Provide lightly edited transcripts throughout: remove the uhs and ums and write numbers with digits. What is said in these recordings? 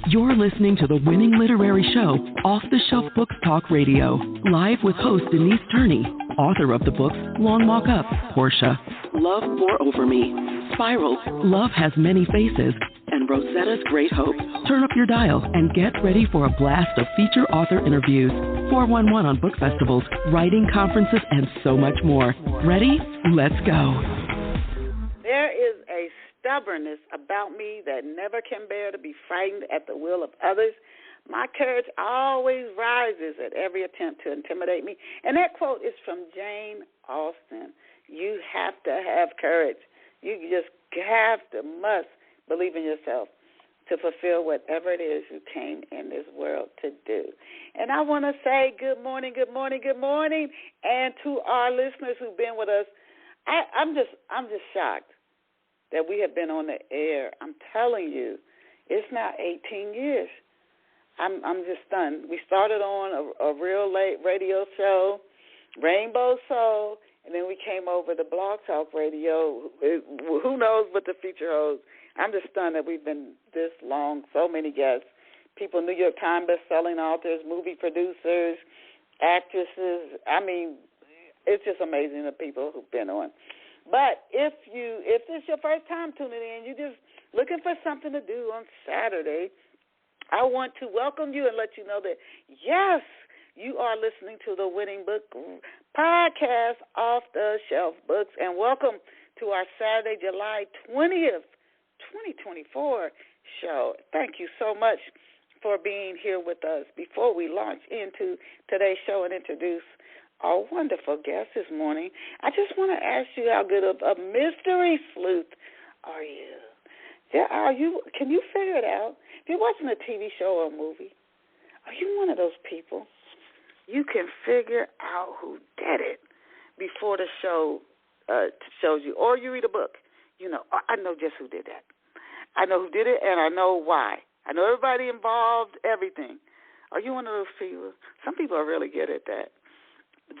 You're listening to the winning literary show, Off the Shelf Books Talk Radio, live with host Denise Turney, author of the books Long Walk Up, Portia, Love Pour Over Me, Spiral, Love Has Many Faces, and Rosetta's Great Hope. Turn up your dial and get ready for a blast of feature author interviews, 411 on book festivals, writing conferences, and so much more. Ready? Let's go. There is a stubbornness about me that never can bear to be frightened at the will of others. My courage always rises at every attempt to intimidate me. And that quote is from Jane Austen. You have to have courage. You just must believe in yourself to fulfill whatever it is you came in this world to do. And I want to say good morning, good morning, good morning. And to our listeners who've been with us, I'm just shocked that we have been on the air. I'm telling you, it's now 18 years. I'm just stunned. We started on a real late radio show, Rainbow Soul, and then we came over to Blog Talk Radio. Who knows what the future holds? I'm just stunned that we've been this long, so many guests, people, New York Times best-selling authors, movie producers, actresses. I mean, it's just amazing the people who've been on. But if it's your first time tuning in, you're just looking for something to do on Saturday, I want to welcome you and let you know that, yes, you are listening to the Winning Book Podcast, Off the Shelf Books, and welcome to our Saturday, July 20th, 2024 show. Thank you so much for being here with us. Before we launch into today's show and introduce our wonderful guest this morning, I just want to ask you how good of a mystery sleuth are you? Are you? Can you figure it out? If you're watching a TV show or a movie, are you one of those people? You can figure out who did it before the show shows you, or you read a book. You know, I know just who did that. I know who did it, and I know why. I know everybody involved, everything. Are you one of those people? Some people are really good at that.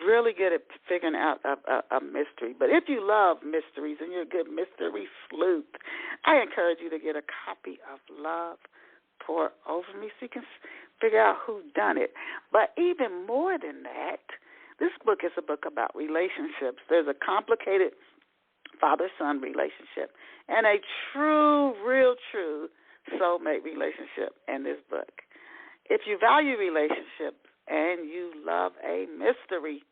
Really good at figuring out a mystery. But if you love mysteries and you're a good mystery sleuth, I encourage you to get a copy of Love Pour Over Me so you can figure out who done it. But even more than that, this book is a book about relationships. There's a complicated father-son relationship and a real true soulmate relationship in this book. If you value relationships and you love a mystery,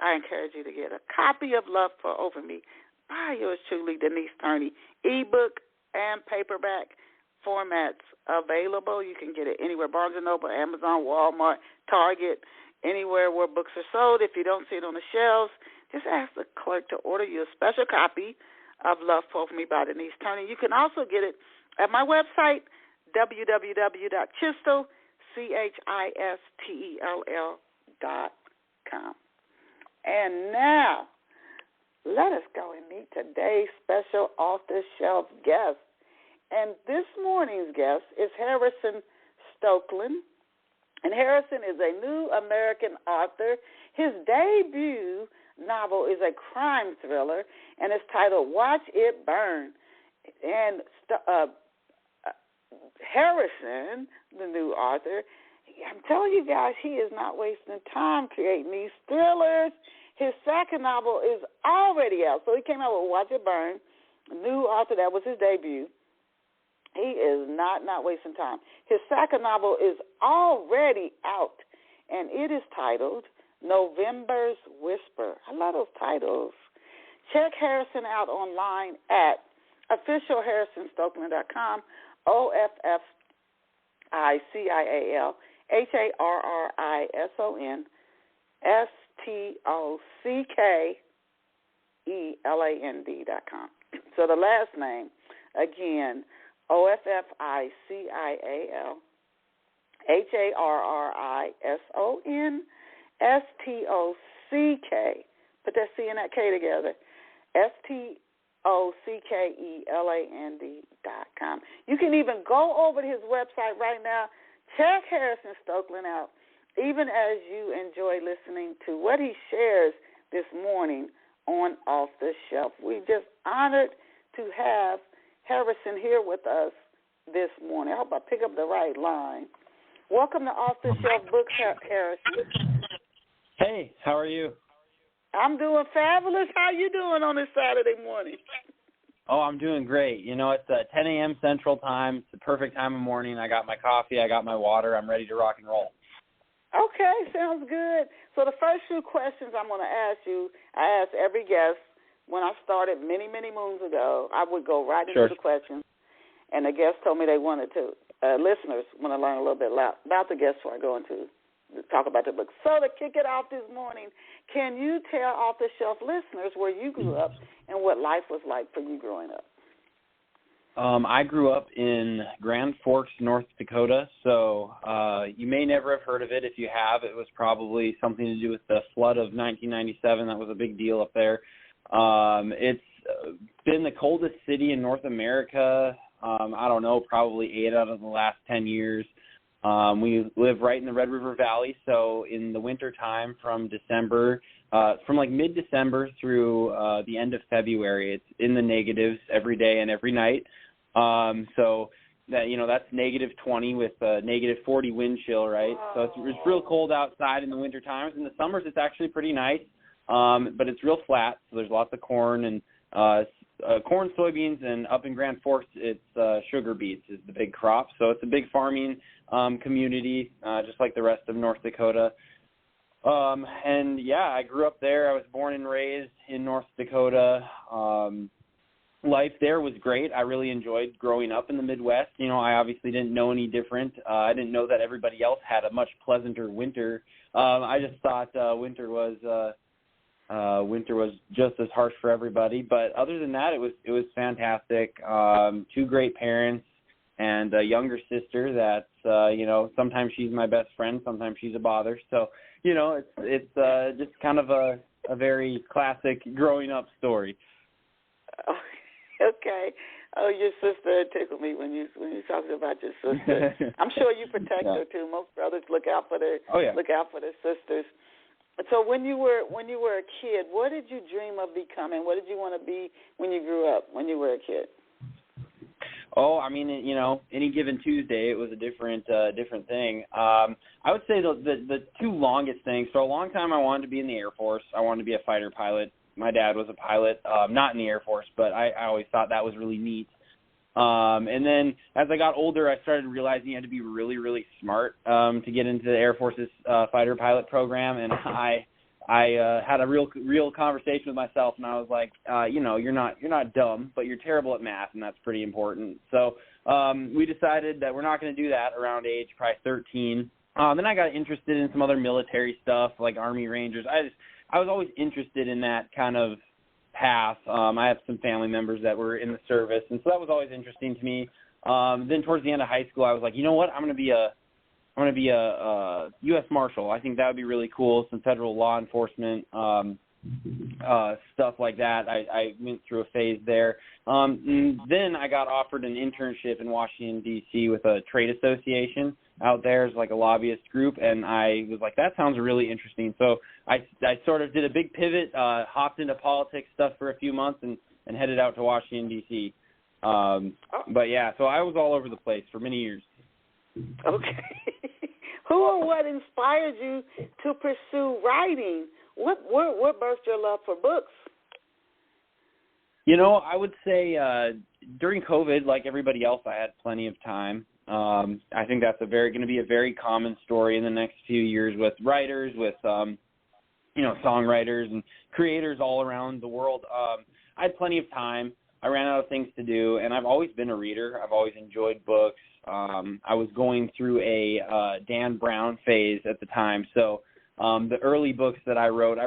I encourage you to get a copy of Love Pour Over Me by yours truly, Denise Turney. Ebook and paperback formats available. You can get it anywhere, Barnes & Noble, Amazon, Walmart, Target, anywhere where books are sold. If you don't see it on the shelves, just ask the clerk to order you a special copy of Love Pour Over Me by Denise Turney. You can also get it at my website, www.chistel.com. And now, let us go and meet today's special off-the-shelf guest. And this morning's guest is Harrison Stoecklen. And Harrison is a new American author. His debut novel is a crime thriller, and it's titled Watch It Burn. And Harrison, the new author, I'm telling you guys, he is not wasting time creating these thrillers. His second novel is already out. So he came out with Watch It Burn, new author. That was his debut. He is not wasting time. His second novel is already out, and it is titled November's Whisper. I love those titles. Check Harrison out online at officialharrisonstoecklen.com, OFFICIALHarrisonstoecklen.com. So the last name, again, OFFICIALHarrisonstock. Put that C and that K together. STOCKELAND.com. You can even go over to his website right now. Check Harrison Stoecklen out, even as you enjoy listening to what he shares this morning on Off the Shelf. We're just honored to have Harrison here with us this morning. I hope I pick up the right line. Welcome to Off the Shelf Books, Harrison. Hey, how are you? I'm doing fabulous. How you doing on this Saturday morning? Oh, I'm doing great. You know, it's 10 a.m. Central Time. It's the perfect time of morning. I got my coffee. I got my water. I'm ready to rock and roll. Okay, sounds good. So the first few questions I'm going to ask you, I ask every guest. When I started many, many moons ago, I would go right into the questions, and the guests told me they wanted to, listeners want to learn a little bit about the guests before I go into talk about the book. So to kick it off this morning, can you tell Off the Shelf listeners where you grew up and what life was like for you growing up? I grew up in Grand Forks, North Dakota, so you may never have heard of it. If you have, it was probably something to do with the flood of 1997. That was a big deal up there. It's been the coldest city in North America, I don't know, probably 8 out of the last 10 years. We live right in the Red River Valley, so in the winter time from December, from like mid-December through the end of February, it's in the negatives every day and every night. So that, you know, that's negative 20 with negative 40 wind chill, right? So it's real cold outside in the winter times. In the summers, it's actually pretty nice, but it's real flat, so there's lots of corn and corn, soybeans, and up in Grand Forks, it's sugar beets is the big crop. So it's a big farming community, just like the rest of North Dakota. And, yeah, I grew up there. I was born and raised in North Dakota. Life there was great. I really enjoyed growing up in the Midwest. You know, I obviously didn't know any different. I didn't know that everybody else had a much pleasanter winter. I just thought winter was just as harsh for everybody. But other than that, it was fantastic. 2 great parents and a younger sister that's, you know, sometimes she's my best friend, sometimes she's a bother. So, you know, it's just kind of a very classic growing up story. Okay. Oh, your sister tickled me when you talked about your sister. I'm sure you protect her too. Most brothers look out for their sisters. So when you were a kid, what did you dream of becoming? What did you want to be when you grew up? When you were a kid? Oh, I mean, you know, any given Tuesday, it was a different thing. I would say the 2 longest things. For a long time, I wanted to be in the Air Force. I wanted to be a fighter pilot. My dad was a pilot, not in the Air Force, but I always thought that was really neat. And then as I got older, I started realizing you had to be really, really smart to get into the Air Force's fighter pilot program. And I had a real conversation with myself, and I was like, you know, you're not dumb, but you're terrible at math, and that's pretty important. So we decided that we're not going to do that around age probably 13. Then I got interested in some other military stuff like Army Rangers. I was always interested in that kind of path. I have some family members that were in the service, and so that was always interesting to me. Then towards the end of high school, I was like, you know what, I'm going to be a U.S. Marshal. I think that would be really cool, some federal law enforcement stuff like that. I went through a phase there. Then I got offered an internship in Washington, D.C. with a trade association out there as like a lobbyist group, and I was like, that sounds really interesting. So I sort of did a big pivot, hopped into politics stuff for a few months, and headed out to Washington, D.C. But, yeah, so I was all over the place for many years. Okay. Who or what inspired you to pursue writing? What birthed your love for books? You know, I would say during COVID, like everybody else, I had plenty of time. I think that's going to be a very common story in the next few years with writers, with you know, songwriters and creators all around the world. I had plenty of time. I ran out of things to do, and I've always been a reader. I've always enjoyed books. I was going through a Dan Brown phase at the time. So the early books that I wrote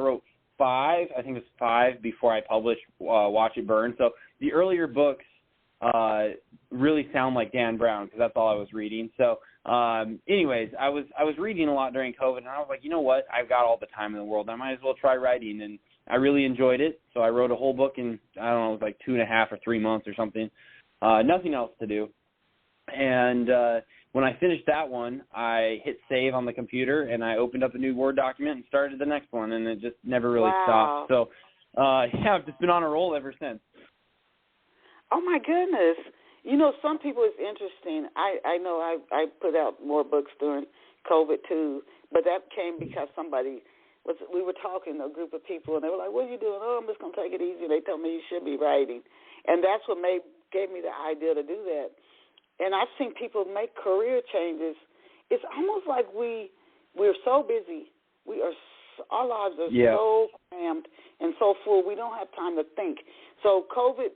5, I think it was 5 before I published Watch It Burn. So the earlier books really sound like Dan Brown because that's all I was reading. So anyways, I was reading a lot during COVID, and I was like, you know what? I've got all the time in the world. I might as well try writing, and I really enjoyed it. So I wrote a whole book in, I don't know, it was like 2.5 or 3 months or something. Nothing else to do. And when I finished that one, I hit save on the computer, and I opened up a new Word document and started the next one, and it just never really stopped. So, yeah, I've just been on a roll ever since. Oh, my goodness. You know, some people, it's interesting. I know I put out more books during COVID too, but that came because we were talking to a group of people, and they were like, "What are you doing?" "Oh, I'm just going to take it easy." They told me you should be writing, and that's what gave me the idea to do that. And I've seen people make career changes. It's almost like we're so busy. Our lives are so crammed and so full. We don't have time to think. So COVID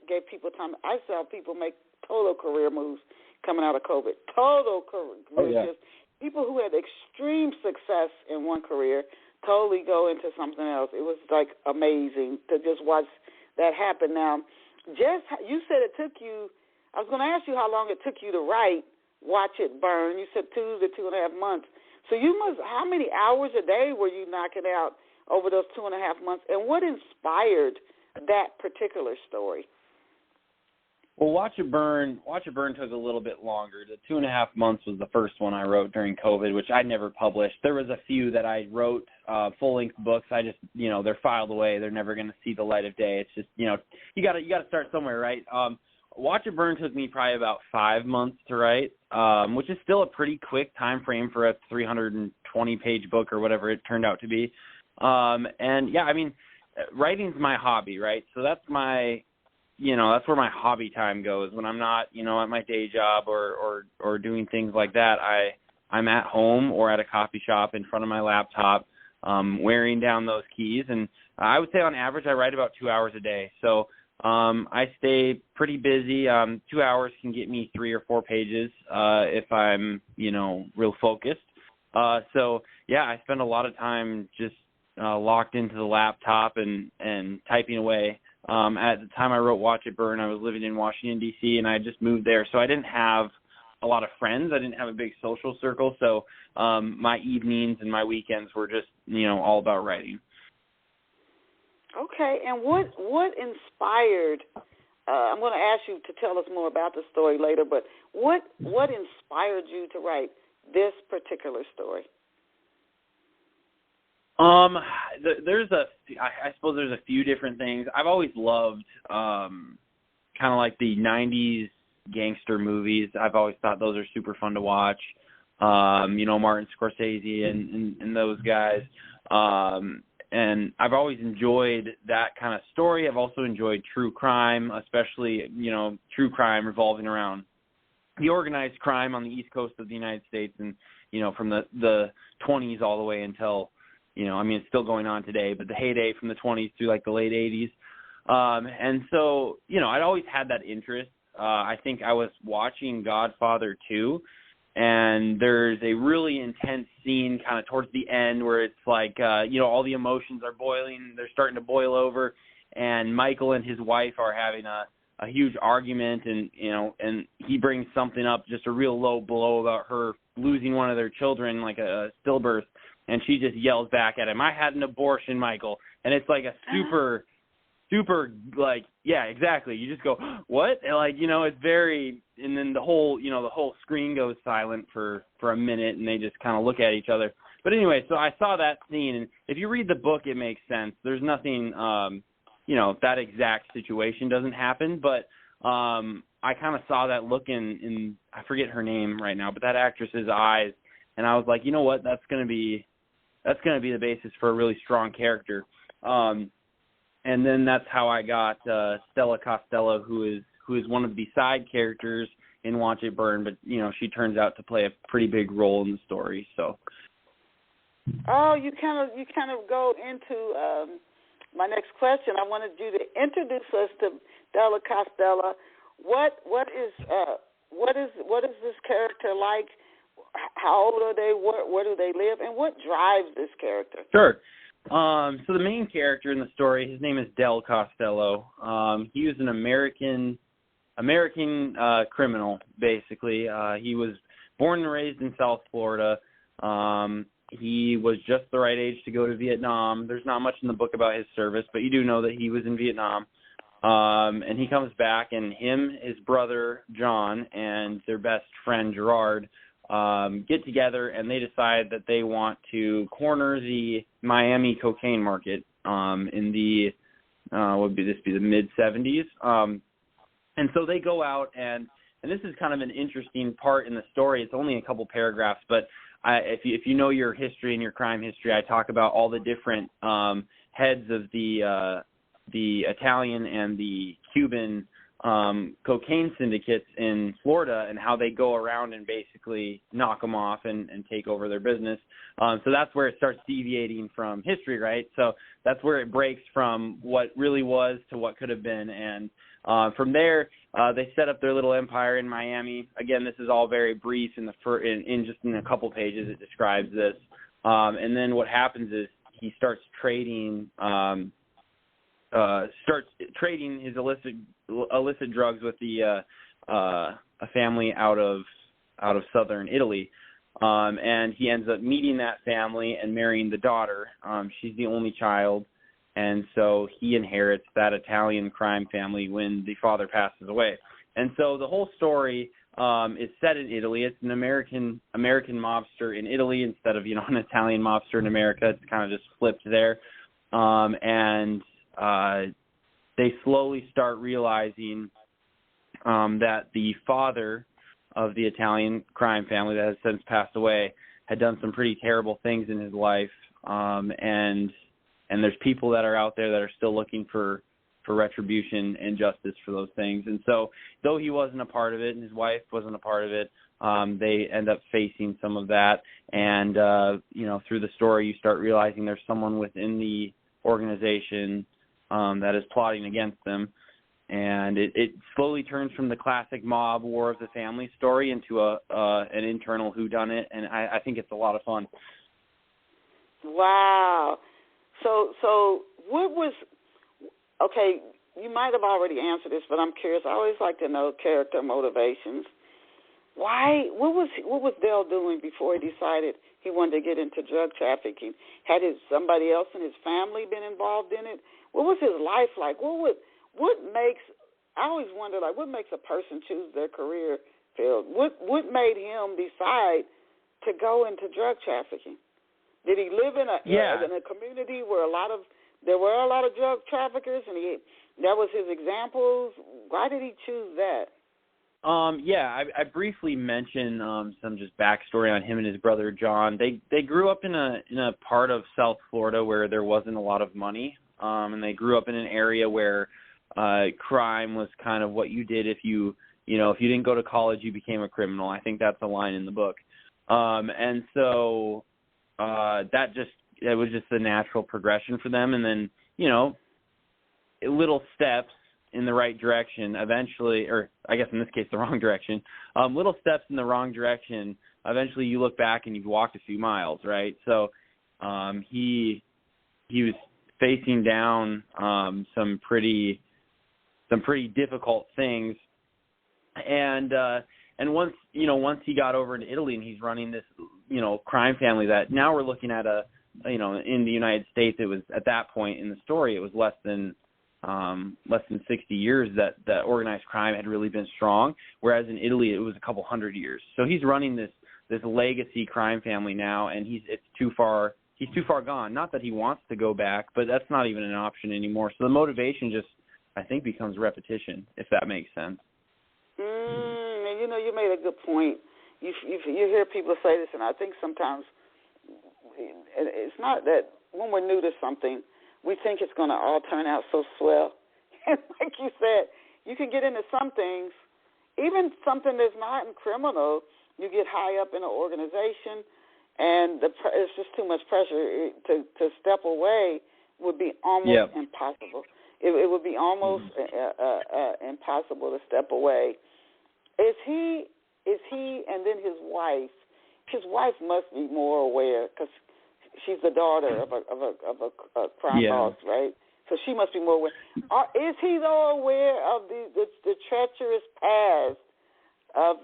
gave people time. I saw people make total career moves coming out of COVID. Total career shifts. People who had extreme success in one career totally go into something else. It was like amazing to just watch that happen. Now, Jess, you said it took you. I was going to ask you how long it took you to write Watch It Burn. You said 2 to 2.5 months. So how many hours a day were you knocking out over those 2.5 months? And what inspired that particular story? Well, Watch It Burn took a little bit longer. The 2.5 months was the first one I wrote during COVID, which I never published. There was a few that I wrote, full-length books. I just, they're filed away. They're never going to see the light of day. It's just, you got to start somewhere, right? Watch It Burn took me probably about 5 months to write, which is still a pretty quick time frame for a 320-page book or whatever it turned out to be. Writing's my hobby, right? So that's that's where my hobby time goes. When I'm not, at my day job or doing things like that, I'm at home or at a coffee shop in front of my laptop, wearing down those keys. And I would say on average I write about 2 hours a day. So I stay pretty busy. 2 hours can get me 3 or 4 pages if I'm, real focused. I spend a lot of time just locked into the laptop and typing away. At the time I wrote Watch It Burn, I was living in Washington, D.C., and I just moved there. So I didn't have a lot of friends. I didn't have a big social circle. So my evenings and my weekends were just, all about writing. Okay, and what inspired, I'm going to ask you to tell us more about the story later, but what inspired you to write this particular story? I suppose there's a few different things. I've always loved kind of like the 90s gangster movies. I've always thought those are super fun to watch. Martin Scorsese and those guys. And I've always enjoyed that kind of story. I've also enjoyed true crime, especially, true crime revolving around the organized crime on the East Coast of the United States and, from the 20s all the way until, it's still going on today, but the heyday from the 20s through like the late 80s. And so, I'd always had that interest. I think I was watching Godfather 2, and there's a really intense scene kind of towards the end where it's like, all the emotions are boiling. They're starting to boil over, and Michael and his wife are having a huge argument, and he brings something up, just a real low blow about her losing one of their children, like a stillbirth, and she just yells back at him, "I had an abortion, Michael." And it's like a super, like, yeah, exactly. You just go, what? And like, it's very, and then the whole screen goes silent for a minute, and they just kind of look at each other. But anyway, so I saw that scene, and if you read the book, it makes sense. There's nothing, that exact situation doesn't happen, but I kind of saw that look in, I forget her name right now, but that actress's eyes, and I was like, you know what, that's going to be the basis for a really strong character. And then that's how I got Stella Costello, who is one of the side characters in Watch It Burn, but she turns out to play a pretty big role in the story. So. Oh, you kind of go into my next question. I wanted you to introduce us to Stella Costello. What is this character like? How old are they? Where do they live? And what drives this character? Sure. So the main character in the story, his name is Del Costello. He was an American criminal, basically. He was born and raised in South Florida. He was just the right age to go to Vietnam. There's not much in the book about his service, but you do know that he was in Vietnam. And he comes back, and his brother, John, and their best friend, Gerard, get together, and they decide that they want to corner the Miami cocaine market in the would be the mid-'70s. And so they go out, and this is kind of an interesting part in the story. It's only a couple paragraphs, but if you know your history and your crime history, I talk about all the different heads of the Italian and the Cuban cocaine syndicates in Florida and how they go around and basically knock them off and take over their business. So that's where it starts deviating from history, right? So that's where it breaks from what really was to what could have been. And from there, they set up their little empire in Miami. Again, this is all very brief in just in a couple pages. It describes this. And then what happens is he starts trading his illicit drugs with a family out of southern Italy, and he ends up meeting that family and marrying the daughter. She's the only child, and so he inherits that Italian crime family when the father passes away. And so the whole story is set in Italy. It's an American mobster in Italy instead of an Italian mobster in America. It's kind of just flipped there, and they slowly start realizing that the father of the Italian crime family that has since passed away had done some pretty terrible things in his life, and there's people that are out there that are still looking for retribution and justice for those things. And so though he wasn't a part of it and his wife wasn't a part of it, they end up facing some of that. And, through the story, you start realizing there's someone within the organization that is plotting against them. And it slowly turns from the classic mob War of the Family story into an internal whodunit, and I think it's a lot of fun. Wow. So what was – okay, you might have already answered this, but I'm curious. I always like to know character motivations. Why? What was Dale doing before he decided he wanted to get into drug trafficking? Had somebody else in his family been involved in it? What was his life like? What makes? I always wonder, what makes a person choose their career field? What made him decide to go into drug trafficking? Did he live in a community where there were a lot of drug traffickers, and that was his examples? Why did he choose that? I briefly mentioned some just backstory on him and his brother John. They grew up in a part of South Florida where there wasn't a lot of money, and they grew up in an area where crime was kind of what you did if you didn't go to college, you became a criminal. I think that's a line in the book, and so it was just the natural progression for them. And then, little steps in the right direction eventually, or I guess in this case, the wrong direction, little steps in the wrong direction. Eventually you look back and you've walked a few miles, right? So he was facing down some pretty difficult things. And once he got over into Italy and he's running this, crime family that now we're looking at in the United States, it was at that point in the story, it was less than 60 years that organized crime had really been strong, whereas in Italy it was a couple hundred years. So he's running this legacy crime family now, and he's too far gone. Not that he wants to go back, but that's not even an option anymore. So the motivation just, I think, becomes repetition, if that makes sense. You made a good point. You hear people say this, and I think sometimes it's not that when we're new to something, we think it's going to all turn out so swell. And like you said, you can get into some things, even something that's not criminal, you get high up in an organization, and it's just too much pressure to step away would be almost impossible. It would be almost impossible to step away. Is he, and then his wife? His wife must be more aware because she's the daughter of a crime boss, right? So she must be more aware. Is he though aware of the treacherous past of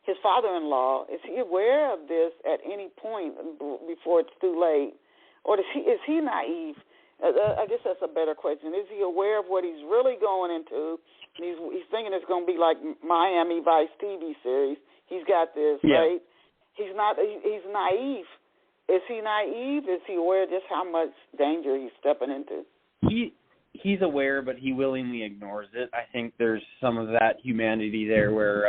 his father-in-law? Is he aware of this at any point before it's too late, or is he naive? I guess that's a better question. Is he aware of what he's really going into? He's thinking it's going to be like Miami Vice TV series. He's got this, right? He's not. He's naive. Is he naive? Is he aware of just how much danger he's stepping into? he's aware, but he willingly ignores it. I think there's some of that humanity there where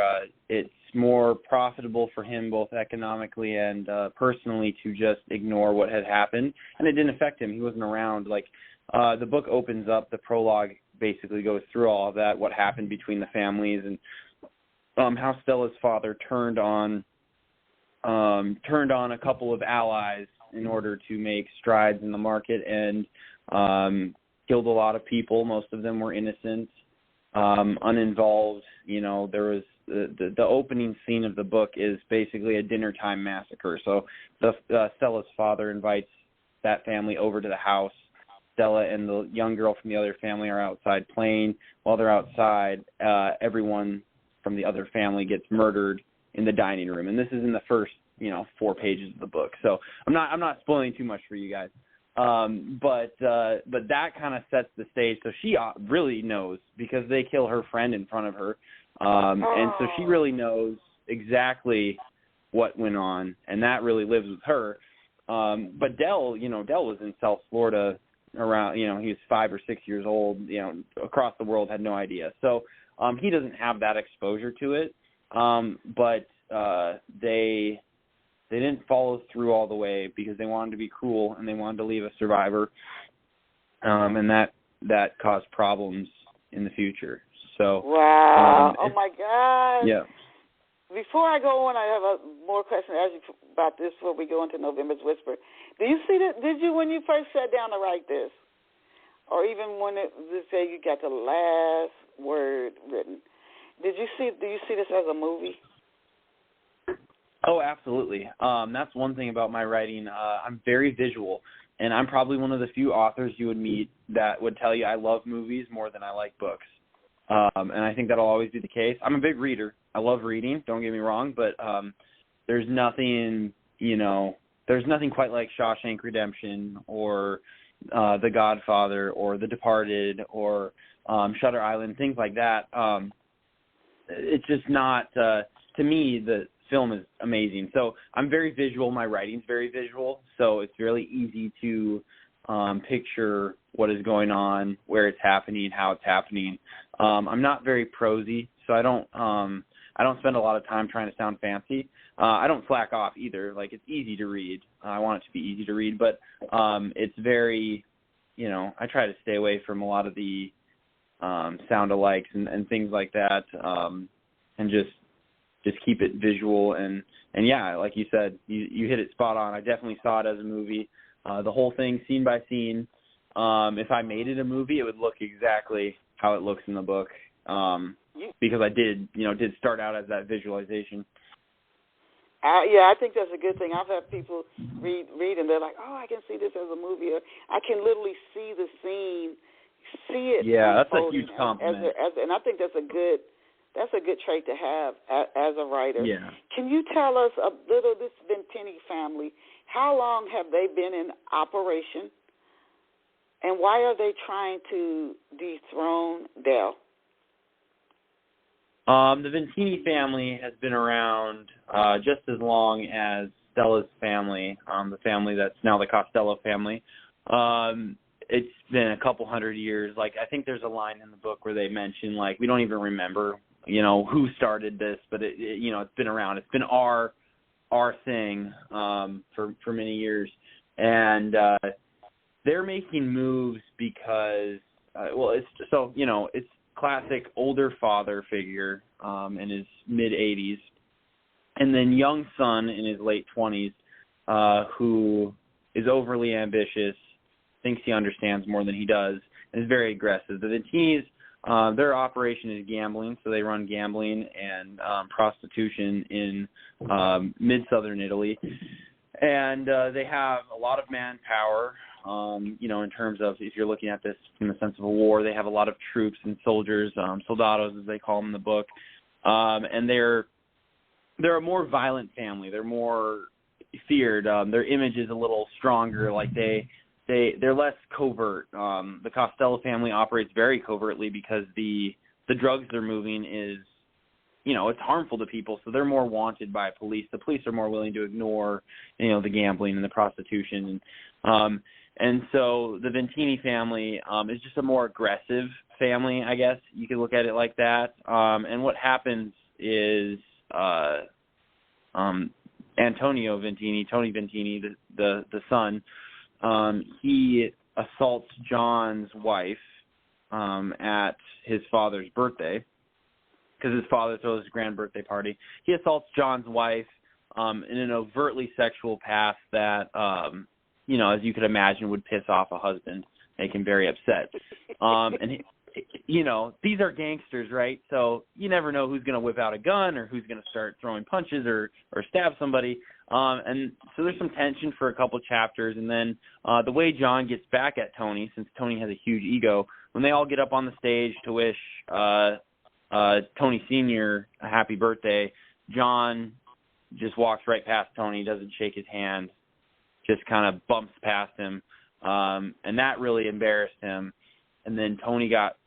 it's more profitable for him both economically and personally to just ignore what had happened. And it didn't affect him. He wasn't around. Like, the book opens up, the prologue basically goes through all of that, what happened between the families, and how Stella's father turned on a couple of allies in order to make strides in the market, and killed a lot of people. Most of them were innocent, uninvolved. You know, there was the opening scene of the book is basically a dinner time massacre. So Stella's father invites that family over to the house. Stella and the young girl from the other family are outside playing. While they're outside, everyone from the other family gets murdered in the dining room. And this is in the first, 4 pages of the book. So I'm not spoiling too much for you guys. But that kind of sets the stage. So she really knows, because they kill her friend in front of her. And so she really knows exactly what went on, and that really lives with her. But Del was in South Florida around, he was 5 or 6 years old, across the world, had no idea. So he doesn't have that exposure to it. But they didn't follow through all the way because they wanted to be cruel and they wanted to leave a survivor. And that caused problems in the future. So wow! Oh my God! Yeah. Before I go on, I have more question to ask you about this before we go into November's Whisper. Do you see that? Did you, when you first sat down to write this, or even when it say you got the last word written, do you see this as a movie? Oh, absolutely. That's one thing about my writing. I'm very visual, and I'm probably one of the few authors you would meet that would tell you I love movies more than I like books. And I think that'll always be the case. I'm a big reader. I love reading, don't get me wrong, but there's nothing quite like Shawshank Redemption or The Godfather or The Departed or Shutter Island, things like that. It's just not, to me, the film is amazing. So I'm very visual. My writing's very visual, so it's really easy to picture what is going on, where it's happening, how it's happening. I'm not very prosy, so I don't spend a lot of time trying to sound fancy. I don't slack off either. Like, it's easy to read. I want it to be easy to read, but it's very, I try to stay away from a lot of the sound-alikes and things like that, and just keep it visual. And yeah, like you said, you hit it spot on. I definitely saw it as a movie. The whole thing, scene by scene. If I made it a movie, it would look exactly how it looks in the book, because I did start out as that visualization. I think that's a good thing. I've had people read and they're like, oh, I can see this as a movie. Or I can literally see the scene, see it. Yeah, that's a huge compliment. And I think that's a good trait to have as a writer. Yeah. Can you tell us a little, this Ventini family, how long have they been in operation, and why are they trying to dethrone Del? The Ventini family has been around just as long as Stella's family, the family that's now the Costello family. It's been a couple hundred years. Like, I think there's a line in the book where they mention, like, we don't even remember, who started this, but it's been around. It's been our thing for many years, and they're making moves because it's classic older father figure in his mid 80s, and then young son in his late 20s who is overly ambitious, thinks he understands more than he does, and is very aggressive. The Ventinis, their operation is gambling, so they run gambling and prostitution in mid-southern Italy. And they have a lot of manpower, in terms of, if you're looking at this in the sense of a war, they have a lot of troops and soldiers, soldados as they call them in the book. And they're a more violent family. They're more feared. Their image is a little stronger. Like they're less covert. The Costello family operates very covertly because the drugs they're moving is, it's harmful to people, so they're more wanted by police. The police are more willing to ignore, the gambling and the prostitution. And so the Ventini family is just a more aggressive family, I guess. You could look at it like that. And what happens is Antonio Ventini, Tony Ventini, the son, he assaults John's wife at his father's birthday, because his father throws his grand birthday party. He assaults John's wife in an overtly sexual path that, as you could imagine, would piss off a husband, make him very upset. And these are gangsters, right? So you never know who's going to whip out a gun or who's going to start throwing punches or stab somebody. And so there's some tension for a couple chapters. And then the way John gets back at Tony, since Tony has a huge ego, when they all get up on the stage to wish Tony Sr. a happy birthday, John just walks right past Tony, doesn't shake his hand, just kind of bumps past him. And that really embarrassed him. And then Tony got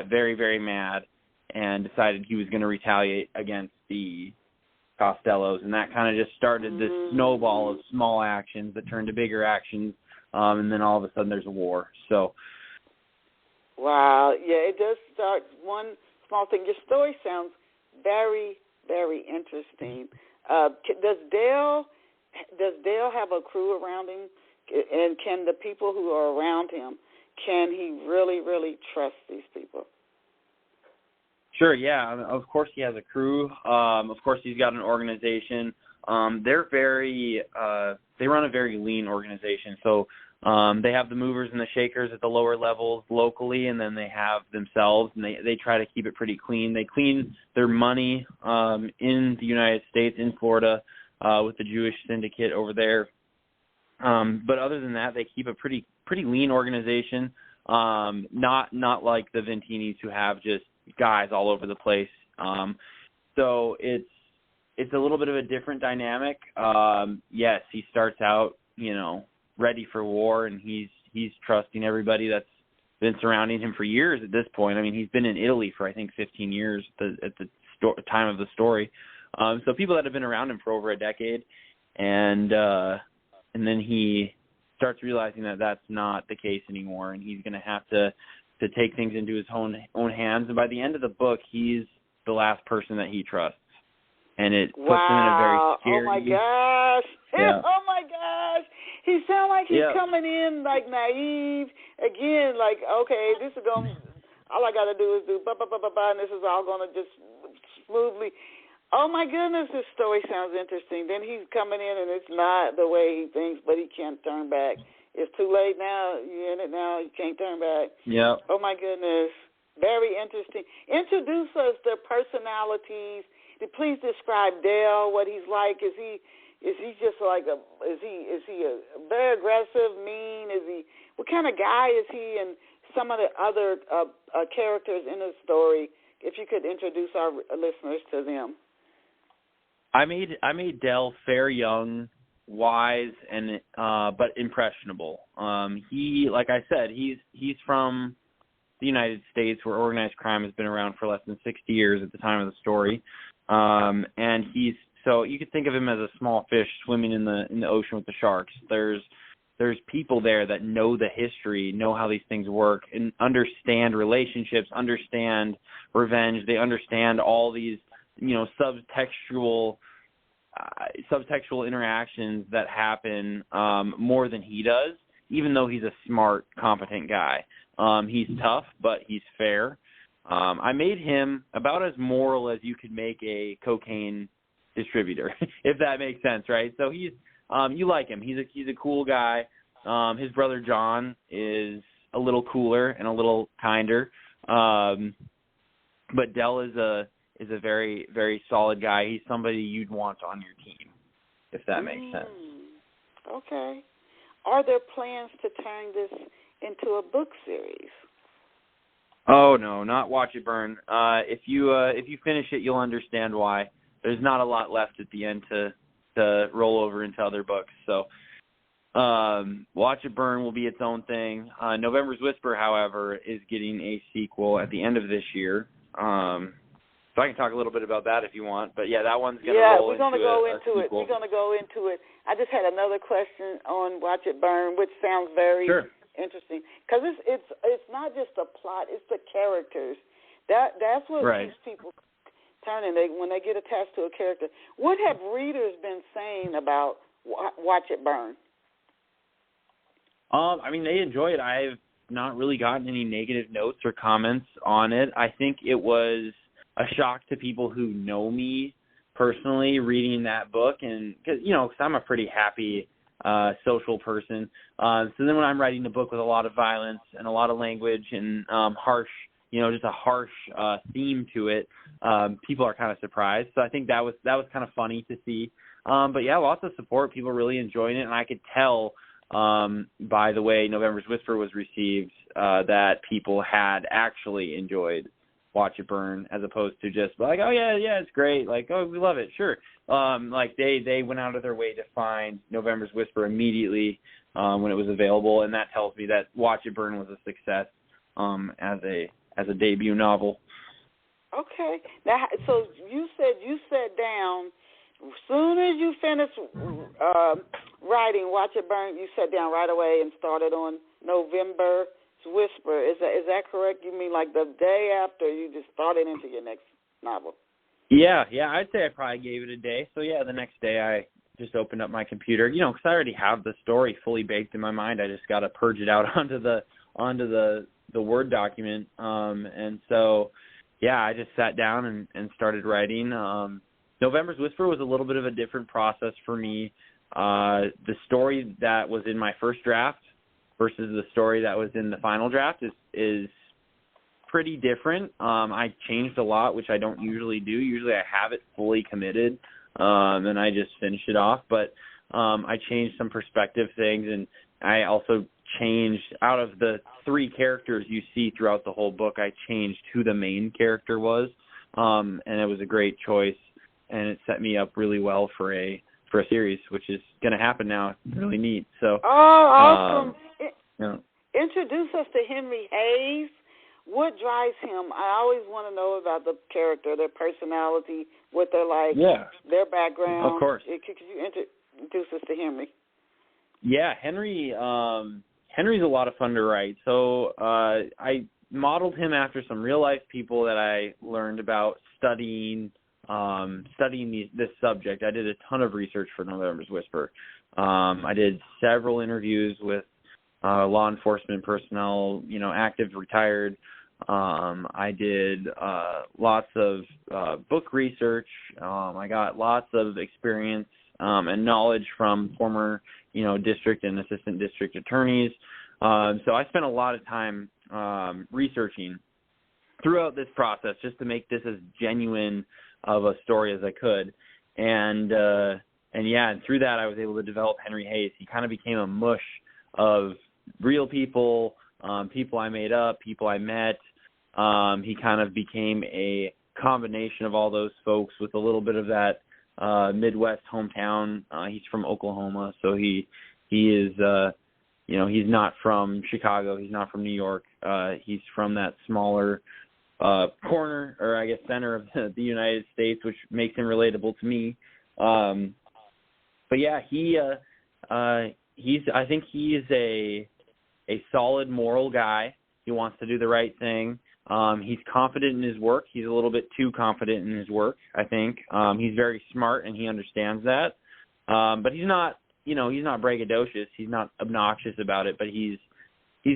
very, very mad and decided he was going to retaliate against the Costellos. And that kind of just started this snowball of small actions that turned to bigger actions. And then all of a sudden there's a war. So. Wow. Yeah, it does start one small thing. Your story sounds very, very interesting. Does Dale have a crew around him? And can the people who are around him, can he really, really trust these people? Sure, yeah. Of course he has a crew. Of course he's got an organization. They're they run a very lean organization. So they have the movers and the shakers at the lower levels locally, and then they have themselves, and they try to keep it pretty clean. They clean their money in the United States, in Florida, with the Jewish syndicate over there. But other than that, they keep a pretty lean organization. Not like the Ventinis, who have just guys all over the place. So it's a little bit of a different dynamic. Yes, he starts out, ready for war, and he's trusting everybody that's been surrounding him for years at this point. I mean, he's been in Italy for I think 15 years at the time of the story. So people that have been around him for over a decade, and then he starts realizing that that's not the case anymore, and he's going to have to take things into his own hands. And by the end of the book, he's the last person that he trusts, and it puts him in a very scary. Oh my gosh! Yeah. Oh my gosh! He sounds like he's coming in like naive again. Like, okay, this is going. All I got to do is do ba ba ba ba ba, and this is all going to just smoothly. Oh, my goodness, this story sounds interesting. Then he's coming in, and it's not the way he thinks, but he can't turn back. It's too late now. You're in it now. You can't turn back. Yeah. Oh, my goodness. Very interesting. Introduce us to personalities. Please describe Dale, what he's like. Is he just like is he a very aggressive, mean? What kind of guy is he, and some of the other characters in the story, if you could introduce our listeners to them. I made Dell fair young, wise, and but impressionable. He, like I said, he's from the United States, where organized crime has been around for less than 60 years at the time of the story. And so you could think of him as a small fish swimming in the ocean with the sharks. There's people there that know the history, know how these things work, and understand relationships, understand revenge. They understand all these, subtextual interactions that happen more than he does, even though he's a smart, competent guy. He's tough, but he's fair. I made him about as moral as you could make a cocaine distributor, if that makes sense, right? So he's you like him. He's a cool guy. His brother John is a little cooler and a little kinder. But Dell is a very, very solid guy. He's somebody you'd want on your team, if that makes sense. Okay. Are there plans to turn this into a book series? Oh no, not Watch It Burn. If you finish it, you'll understand why. There's not a lot left at the end to roll over into other books. So Watch It Burn will be its own thing. November's Whisper, however, is getting a sequel at the end of this year. So I can talk a little bit about that if you want. But, yeah, that one's going to roll into a sequel. We're going to go into it. I just had another question on Watch It Burn, which sounds very interesting. Because it's not just the plot, it's the characters. That's what keeps people turning when they get attached to a character. What have readers been saying about Watch It Burn? I mean, they enjoy it. I've not really gotten any negative notes or comments on it. I think it was a shock to people who know me personally reading that book, and because I'm a pretty happy social person. So then when I'm writing a book with a lot of violence and a lot of language and harsh, just a harsh theme to it, people are kind of surprised. So I think that was kind of funny to see. But yeah, lots of support. People really enjoying it, and I could tell by the way November's Whisper was received that people had actually enjoyed Watch It Burn, as opposed to just like, oh yeah, it's great, like, oh, we love it, sure. Like they went out of their way to find November's Whisper immediately when it was available, and that tells me that Watch It Burn was a success as a debut novel. Okay, now so you said you sat down as soon as you finished writing Watch It Burn. You sat down right away and started on November's Whisper. Is that correct? You mean like the day after you just started into your next novel? Yeah, I'd say I probably gave it a day. So yeah, the next day I just opened up my computer, because I already have the story fully baked in my mind. I just got to purge it out onto the Word document. And so yeah, I just sat down and started writing. November's Whisper was a little bit of a different process for me. The story that was in my first draft versus the story that was in the final draft is pretty different. I changed a lot, which I don't usually do. Usually I have it fully committed, and I just finish it off. But I changed some perspective things, and I also changed, out of the 3 characters you see throughout the whole book, I changed who the main character was, and it was a great choice, and it set me up really well for a series, which is going to happen now. It's really neat. So, awesome. Introduce us to Henry Hayes. What drives him? I always want to know about the character, their personality, what they're like, their background. Of course. Could you introduce us to Henry? Yeah, Henry's a lot of fun to write. So I modeled him after some real life people that I learned about studying this subject. I did a ton of research for November's Whisper. I did several interviews with law enforcement personnel, active, retired. I did lots of book research. I got lots of experience and knowledge from former, district and assistant district attorneys. So I spent a lot of time researching throughout this process just to make this as genuine of a story as I could. And through that I was able to develop Henry Hayes. He kind of became a mush of real people, people I made up, people I met. He kind of became a combination of all those folks with a little bit of that Midwest hometown. He's from Oklahoma, so he is he's not from Chicago, he's not from New York. He's from that smaller corner, or I guess center of the United States, which makes him relatable to me. But yeah, I think he is a solid moral guy. He wants to do the right thing. He's confident in his work. He's a little bit too confident in his work, I think. He's very smart and he understands that. But he's not braggadocious. He's not obnoxious about it, but he's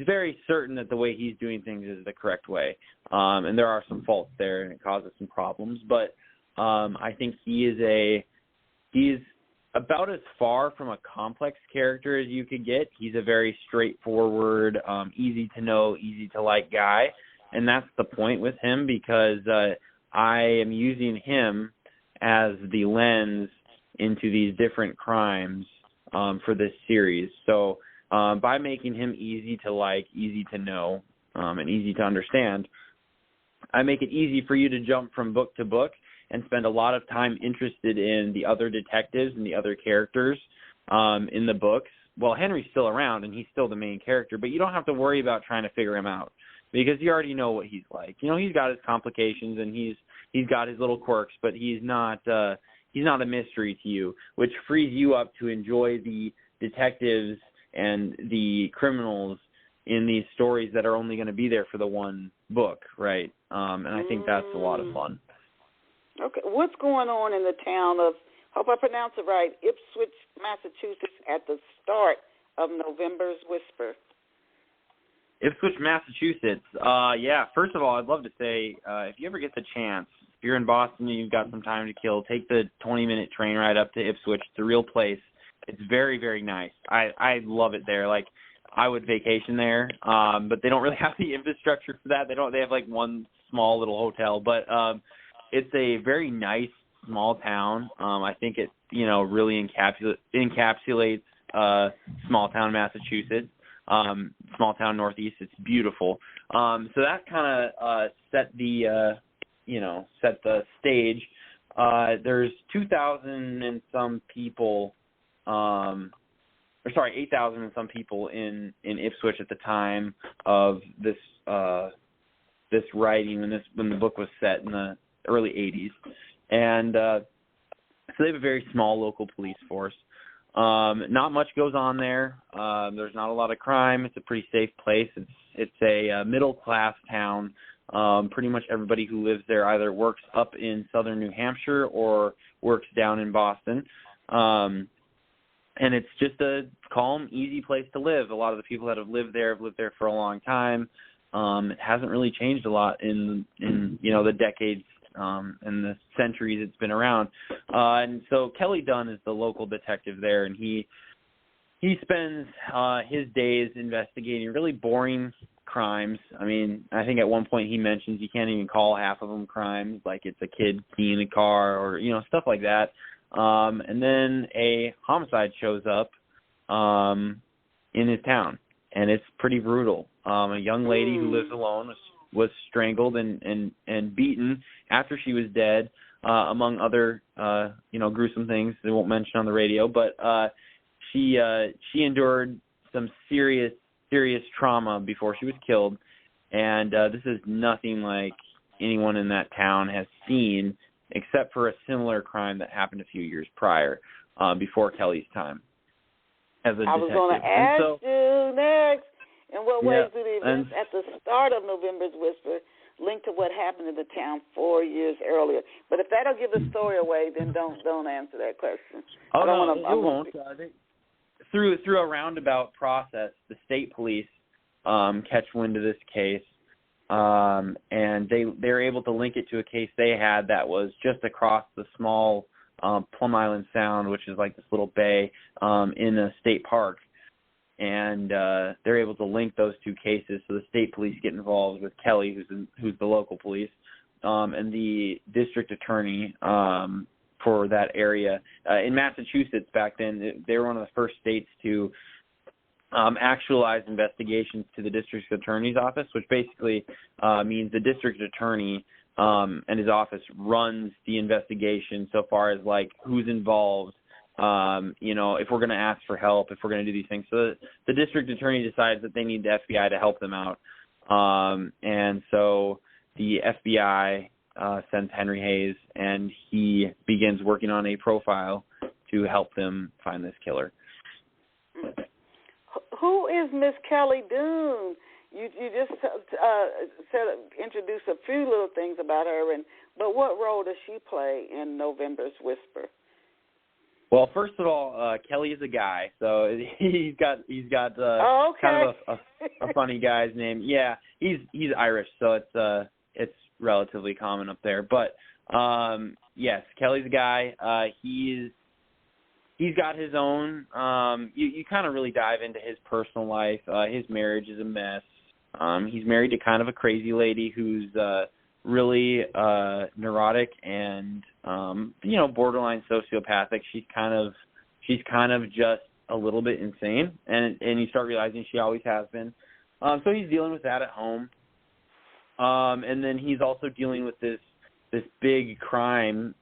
very certain that the way he's doing things is the correct way. And there are some faults there and it causes some problems, but I think he's about as far from a complex character as you could get. He's a very straightforward, easy to know, easy to like guy. And that's the point with him, because I am using him as the lens into these different crimes for this series. So by making him easy to like, easy to know, and easy to understand, I make it easy for you to jump from book to book and spend a lot of time interested in the other detectives and the other characters in the books. Well, Henry's still around and he's still the main character, but you don't have to worry about trying to figure him out because you already know what he's like. He's got his complications and he's got his little quirks, but he's not a mystery to you, which frees you up to enjoy the detectives and the criminals in these stories that are only going to be there for the one book, right? And I think that's a lot of fun. Okay, what's going on in the town of, hope I pronounce it right, Ipswich, Massachusetts, at the start of November's Whisper? Ipswich, Massachusetts. Yeah, first of all, I'd love to say, if you ever get the chance, if you're in Boston and you've got some time to kill, take the 20-minute train ride up to Ipswich. It's a real place. It's very, very nice. I love it there. Like, I would vacation there, but they don't really have the infrastructure for that. They have like one small little hotel, but it's a very nice small town. I think it, really encapsulates small town Massachusetts, small town Northeast. It's beautiful. So that kind of set the stage. There's 2,000 and some people, 8,000 and some people in Ipswich at the time of this writing, when the book was set in the early 80s. And so they have a very small local police force. Not much goes on there. There's not a lot of crime. It's a pretty safe place. It's a middle-class town. Pretty much everybody who lives there either works up in southern New Hampshire or works down in Boston. And it's just a calm, easy place to live. A lot of the people that have lived there for a long time. It hasn't really changed a lot in the decades and the centuries it's been around. And so Kelly Dunn is the local detective there, and he spends his days investigating really boring crimes. I mean, I think at one point he mentions you can't even call half of them crimes, like it's a kid peeing in a car or, stuff like that. And then a homicide shows up in his town, and it's pretty brutal. A young lady who lives alone was strangled and beaten after she was dead, among other gruesome things they won't mention on the radio. But she endured some serious trauma before she was killed, and this is nothing like anyone in that town has seen, except for a similar crime that happened a few years prior, before Kelly's time as a detective. I was going to ask you next, in what ways do the events at the start of November's Whisper link to what happened in the town 4 years earlier? But if that'll give the story away, then don't answer that question. Oh, no, it won't. Through a roundabout process, the state police catch wind of this case, and they're able to link it to a case they had that was just across the small Plum Island Sound, which is like this little bay in a state park. And they're able to link those two cases. So the state police get involved with Kelly, who's the local police, and the district attorney for that area. In Massachusetts back then, they were one of the first states to actualize investigations to the district attorney's office, which basically means the district attorney and his office runs the investigation so far as like who's involved, if we're going to ask for help, if we're going to do these things. So the district attorney decides that they need the FBI to help them out. And so the FBI sends Henry Hayes, and he begins working on a profile to help them find this killer. Who is Miss Kelly Dunn? You just introduced a few little things about her, but what role does she play in November's Whisper? Well, first of all, Kelly is a guy, so he's got kind of a funny guy's name. Yeah, he's Irish, so it's relatively common up there. But yes, Kelly's a guy. He's got his own. You kind of really dive into his personal life. His marriage is a mess. He's married to kind of a crazy lady who's really neurotic and borderline sociopathic. She's kind of just a little bit insane, and you start realizing she always has been. So he's dealing with that at home, and then he's also dealing with this big crime,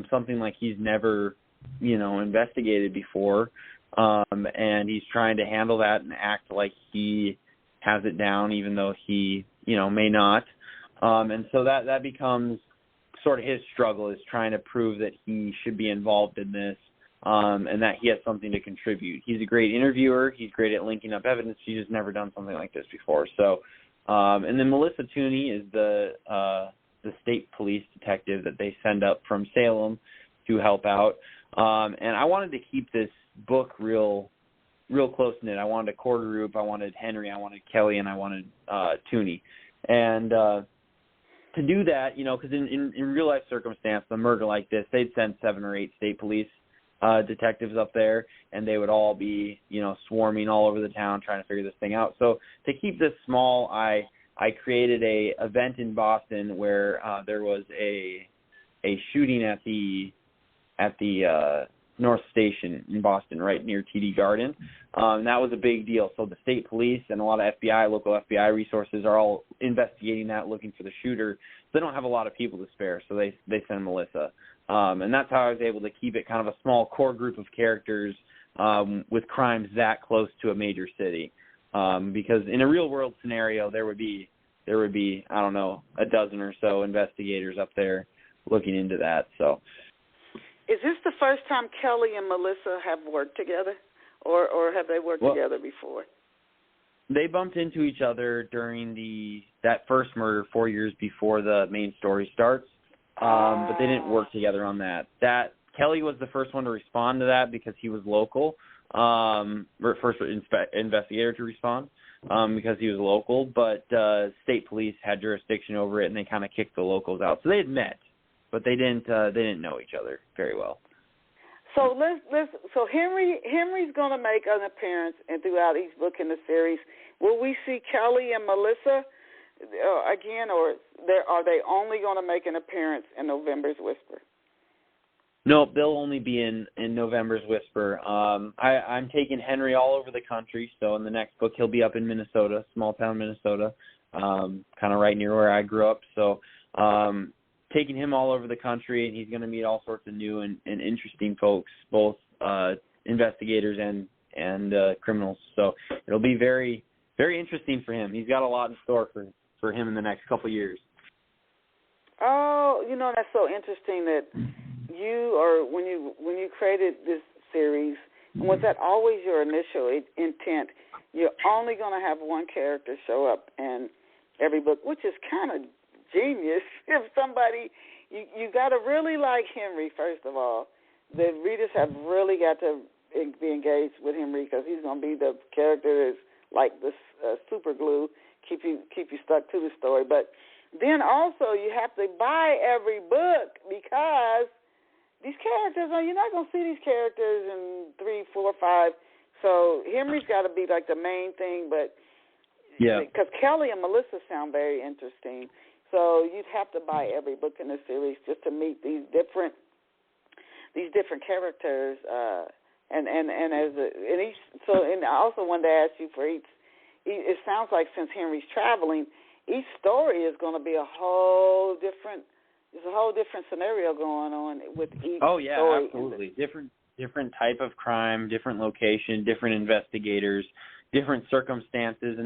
something like he's never investigated before, and he's trying to handle that and act like he has it down, even though he may not. And so that becomes sort of his struggle is trying to prove that he should be involved in this, and that he has something to contribute. He's a great interviewer. He's great at linking up evidence. He's just never done something like this before. So, and then Melissa Tooney is the state police detective that they send up from Salem to help out. And I wanted to keep this book real close-knit. I wanted a core group. I wanted Henry. I wanted Kelly, and I wanted Tooney. And to do that, because in real-life circumstance, a murder like this, they'd send 7 or 8 state police detectives up there, and they would all be, swarming all over the town trying to figure this thing out. So to keep this small, I created a event in Boston where there was a shooting at the North Station in Boston, right near TD Garden. That was a big deal. So the state police and a lot of local FBI resources are all investigating that, looking for the shooter. So they don't have a lot of people to spare, so they send Melissa. And that's how I was able to keep it kind of a small core group of characters with crimes that close to a major city. Because in a real-world scenario, there would be, I don't know, a dozen or so investigators up there looking into that. So, is this the first time Kelly and Melissa have worked together, or have they worked together before? They bumped into each other during that first murder 4 years before the main story starts, but they didn't work together on that. Kelly was the first one to respond to that because he was local, first investigator to respond because he was local, but state police had jurisdiction over it, and they kind of kicked the locals out. So they had met, but they didn't know each other very well. So So Henry's going to make an appearance and throughout each book in the series. Will we see Kelly and Melissa again, or are they only going to make an appearance in November's Whisper? No, they'll only be in November's Whisper. I'm taking Henry all over the country, so in the next book he'll be up in Minnesota, small town Minnesota, kind of right near where I grew up. So taking him all over the country, and he's going to meet all sorts of new and interesting folks, both investigators and criminals. So it'll be very, very interesting for him. He's got a lot in store for him in the next couple of years. Oh, that's so interesting that when you created this series, and was that always your initial intent? You're only going to have one character show up in every book, which is kind of genius. If somebody, you got to really like Henry, first of all. The readers have really got to be engaged with Henry because he's going to be the character that's like the super glue, keep you stuck to the story. But then also you have to buy every book because these characters, you're not going to see these characters in 3, 4, 5. So Henry's got to be like the main thing, but because Kelly and Melissa sound very interesting. So you'd have to buy every book in the series just to meet these different characters. And I also wanted to ask you for each. It sounds like since Henry's traveling, each story is going to be a whole different. There's a whole different scenario going on with each. Oh yeah, story. absolutely. Different type of crime, different location, different investigators, different circumstances,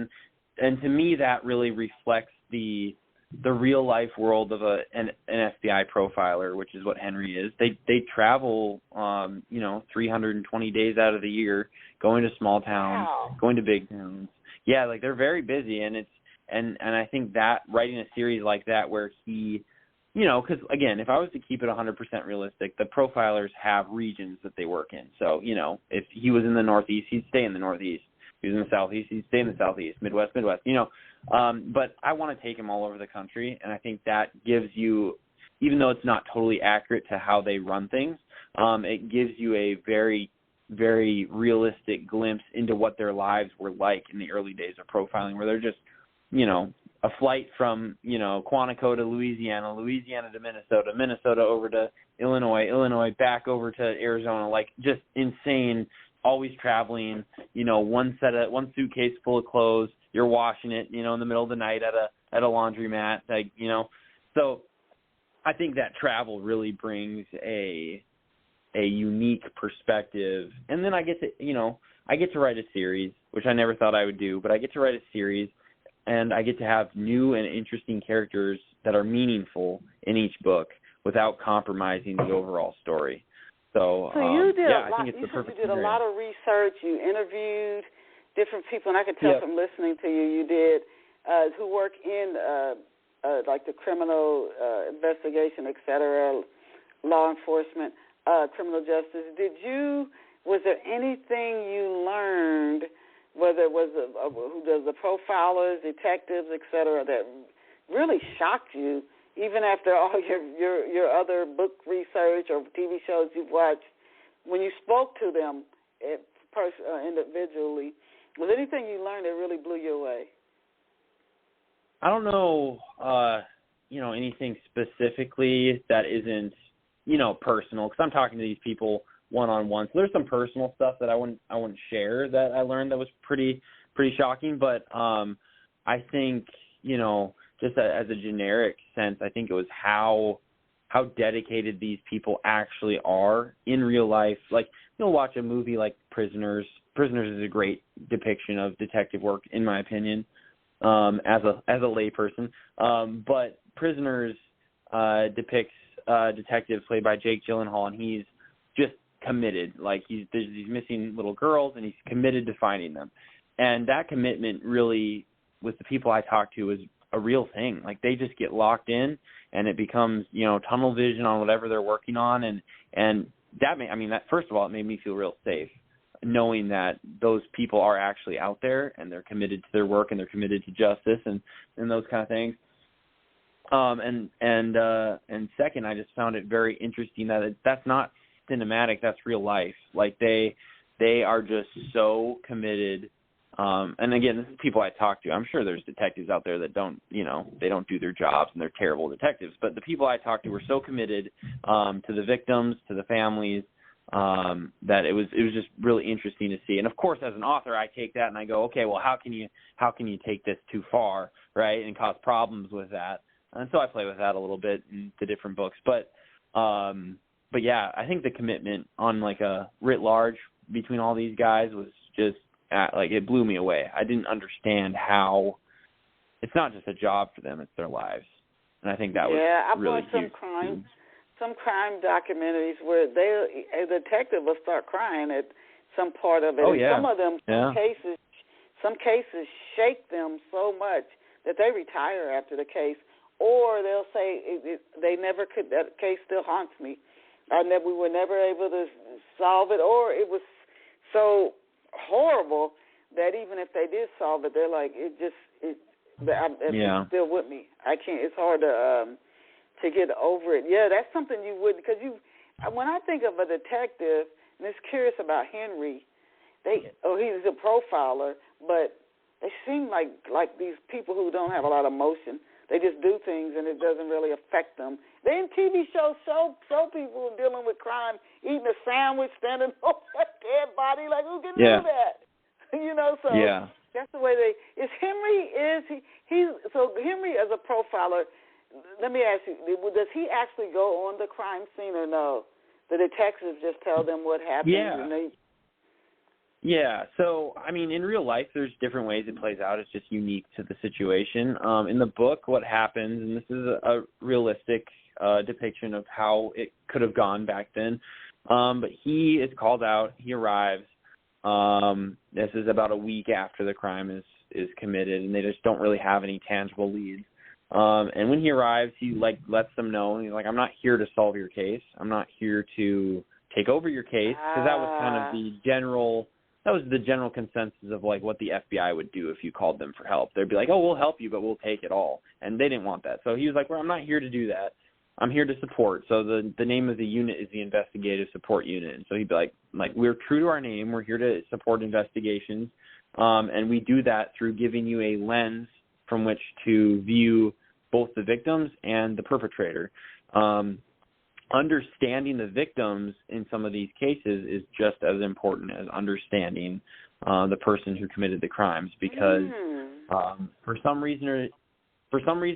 and to me that really reflects the real life world of an FBI profiler, which is what Henry is. They travel 320 days out of the year, going to small towns, going to big towns. Yeah, like they're very busy, and I think that writing a series like that where he, because again, if I was to keep it 100% realistic, the profilers have regions that they work in. So, if he was in the Northeast, he'd stay in the Northeast. If he was in the Southeast, he'd stay in the Southeast. Midwest. But I want to take him all over the country, and I think that gives you, even though it's not totally accurate to how they run things, it gives you a very, very realistic glimpse into what their lives were like in the early days of profiling, where they're just, a flight from, Quantico to Louisiana to Minnesota over to Illinois back over to Arizona, like just insane, always traveling, one suitcase full of clothes, you're washing it, in the middle of the night at a laundromat, so I think that travel really brings a unique perspective. And then I get to write a series, which I never thought I would do, but I get to write a series and I get to have new and interesting characters that are meaningful in each book. without compromising the overall story. So you did I a lot. think it's the perfect. You did a lot of research. You interviewed different people, and I could tell from listening to you, you did who work in like the criminal investigation, et cetera, law enforcement, criminal justice. Was there anything you learned, whether it was who does the profilers, detectives, et cetera, that really shocked you? Even after all your other book research or TV shows you've watched, when you spoke to them individually, was there anything you learned that really blew you away? I don't know, anything specifically that isn't, personal, because I'm talking to these people one-on-one. So there's some personal stuff that I wouldn't share that I learned that was pretty shocking. But I think, just as a generic sense, I think it was how dedicated these people actually are in real life. Like, you'll watch a movie like Prisoners. Prisoners is a great depiction of detective work, in my opinion, as a layperson. But Prisoners depicts a detective played by Jake Gyllenhaal, and he's just committed. Like, there's these missing little girls, and he's committed to finding them. And that commitment really, with the people I talk to, is a real thing. Like, they just get locked in, and it becomes, tunnel vision on whatever they're working on. And that first of all, it made me feel real safe, knowing that those people are actually out there and they're committed to their work and they're committed to justice and those kind of things. And second, I just found it very interesting that that's not cinematic, that's real life. Like, they are just so committed. And again, this is people I talk to. I'm sure there's detectives out there that don't, they don't do their jobs and they're terrible detectives. But the people I talk to were so committed to the victims, to the families, that it was just really interesting to see. And of course, as an author, I take that and I go, okay, well, how can you take this too far, right, and cause problems with that? And so I play with that a little bit in the different books. But yeah, I think the commitment on like a writ large between all these guys was just it blew me away. I didn't understand how it's not just a job for them; it's their lives. And I think that was really huge. Some crime documentaries where a detective will start crying at some part of it. Oh, and yeah. Some of them, some cases shake them so much that they retire after the case, or they'll say they never could. That case still haunts me. We were never able to solve it, or it was so horrible that even if they did solve it, they're like it's still with me. I can't. It's hard to get over it. Yeah, that's something you would, because when I think of a detective, and it's curious about Henry, he's a profiler, but they seem like these people who don't have a lot of emotion. They just do things and it doesn't really affect them. They in TV shows show people dealing with crime, eating a sandwich, standing over a dead body, like, who can do that? So that's the way is Henry, so Henry as a profiler, let me ask you, does he actually go on the crime scene or no? The detectives just tell them what happened? Yeah. So, in real life, there's different ways it plays out. It's just unique to the situation. In the book, what happens, and this is a realistic depiction of how it could have gone back then, but he is called out. He arrives. This is about a week after the crime is committed, and they just don't really have any tangible leads. And when he arrives, he lets them know, he's like, I'm not here to solve your case. I'm not here to take over your case, because that was kind of the general consensus of what the FBI would do if you called them for help. They'd be like, oh, we'll help you, but we'll take it all. And they didn't want that. So he was like, well, I'm not here to do that. I'm here to support. So the name of the unit is the Investigative Support Unit. And so he'd be like, we're true to our name. We're here to support investigations. And we do that through giving you a lens from which to view both the victims and the perpetrator. Understanding the victims in some of these cases is just as important as understanding the person who committed the crimes, because for some reason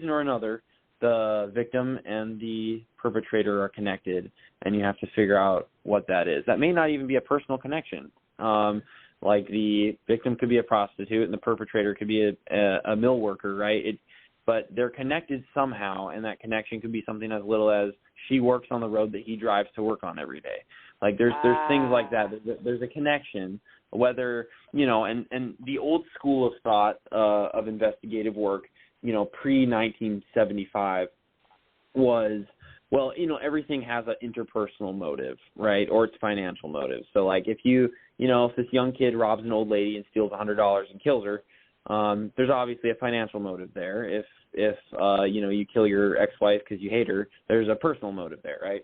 or another, the victim and the perpetrator are connected, and you have to figure out what that is. That may not even be a personal connection. Like, the victim could be a prostitute and the perpetrator could be a mill worker, right? But they're connected somehow, and that connection could be something as little as she works on the road that he drives to work on every day. Like there's things like that. There's a connection, whether, you know, and the old school of thought of investigative work, you know, pre-1975 was, well, you know, everything has an interpersonal motive, right? Or it's financial motive. So like if if this young kid robs an old lady and steals $100 and kills her, there's obviously a financial motive there. If you kill your ex-wife because you hate her, there's a personal motive there, right?